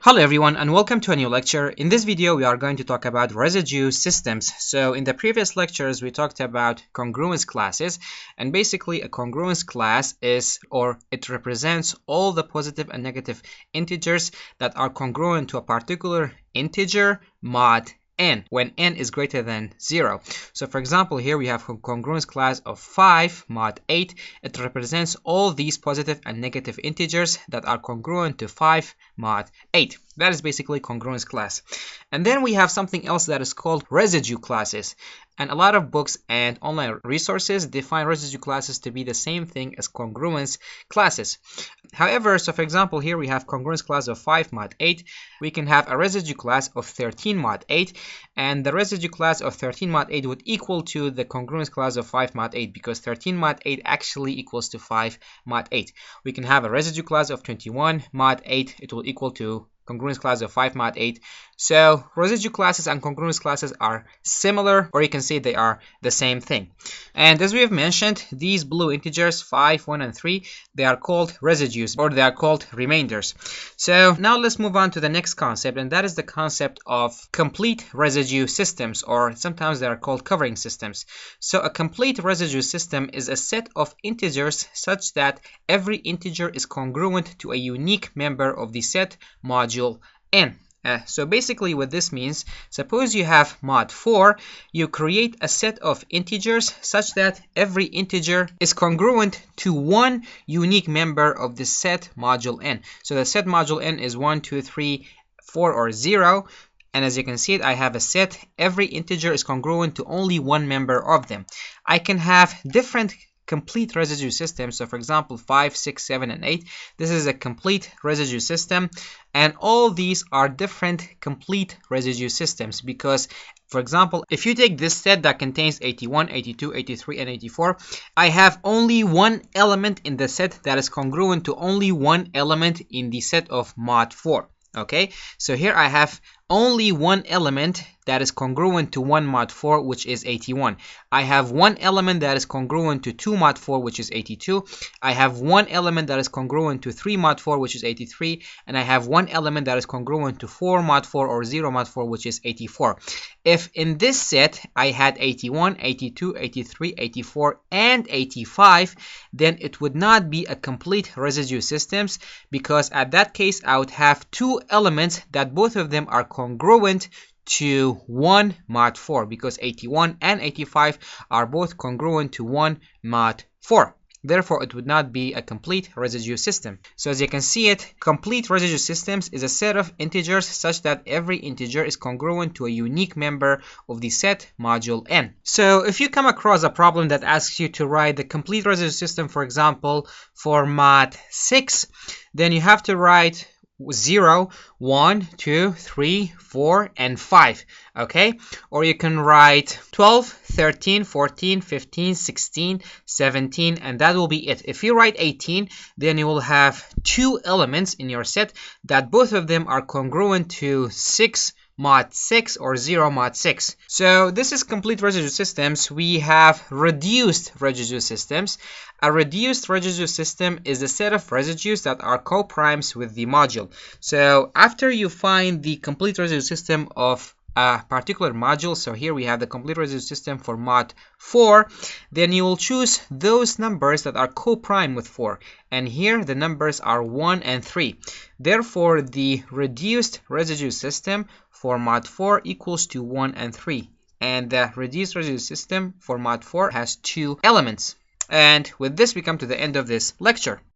Hello everyone and welcome to a new lecture. In this video we are going to talk about residue systems. So in the previous lectures we talked about congruence classes, and basically a congruence class it represents all the positive and negative integers that are congruent to a particular integer mod n when n is greater than 0. So for example, here we have a congruence class of 5 mod 8. It represents all these positive and negative integers that are congruent to 5 mod 8. That is basically congruence class. And then we have something else that is called residue classes. And a lot of books and online resources define residue classes to be the same thing as congruence classes. However, so for example, here we have congruence class of 5 mod 8. We can have a residue class of 13 mod 8. And the residue class of 13 mod 8 would equal to the congruence class of 5 mod 8, because 13 mod 8 actually equals to 5 mod 8. We can have a residue class of 21 mod 8. It will equal to congruence class of 5 mod 8. So residue classes and congruence classes are similar, or you can say they are the same thing. And as we have mentioned, these blue integers 5, 1, and 3, they are called residues, or they are called remainders. So now let's move on to the next concept, and that is the concept of complete residue systems, or sometimes they are called covering systems. So a complete residue system is a set of integers such that every integer is congruent to a unique member of the set module n. So basically what this means, suppose you have mod 4, you create a set of integers such that every integer is congruent to one unique member of the set module n. So the set module n is 1, 2, 3, 4, or 0. And as you can see, I have a set. Every integer is congruent to only one member of them. I can have different complete residue systems. So for example, 5, 6, 7, and 8. This is a complete residue system. And all these are different complete residue systems because, for example, if you take this set that contains 81, 82, 83, and 84, I have only one element in the set that is congruent to only one element in the set of mod 4. Okay, so here I have only one element that is congruent to 1 mod 4, which is 81. I have one element that is congruent to 2 mod 4, which is 82. I have one element that is congruent to 3 mod 4, which is 83. And I have one element that is congruent to 4 mod 4 or 0 mod 4, which is 84. If in this set I had 81, 82, 83, 84, and 85, then it would not be a complete residue systems, because at that case I would have two elements that both of them are congruent to 1 mod 4, because 81 and 85 are both congruent to 1 mod 4. Therefore, it would not be a complete residue system. So as you can see it, complete residue systems is a set of integers such that every integer is congruent to a unique member of the set module n. So if you come across a problem that asks you to write the complete residue system, for example, for mod 6, then you have to write 0, 1, 2, 3, 4, and 5. Okay, or you can write 12, 13, 14, 15, 16, 17, and that will be it. If you write 18, then you will have two elements in your set that both of them are congruent to 6 mod 6 or 0 mod 6. So this is complete residue systems. We have reduced residue systems. A reduced residue system is a set of residues that are co-primes with the module. So after you find the complete residue system of a particular module, so here we have the complete residue system for mod 4, then you will choose those numbers that are co-prime with 4. And here the numbers are 1 and 3. Therefore, the reduced residue system for mod 4 equals to 1 and 3. And the reduced residue system for mod 4 has two elements. And with this, we come to the end of this lecture.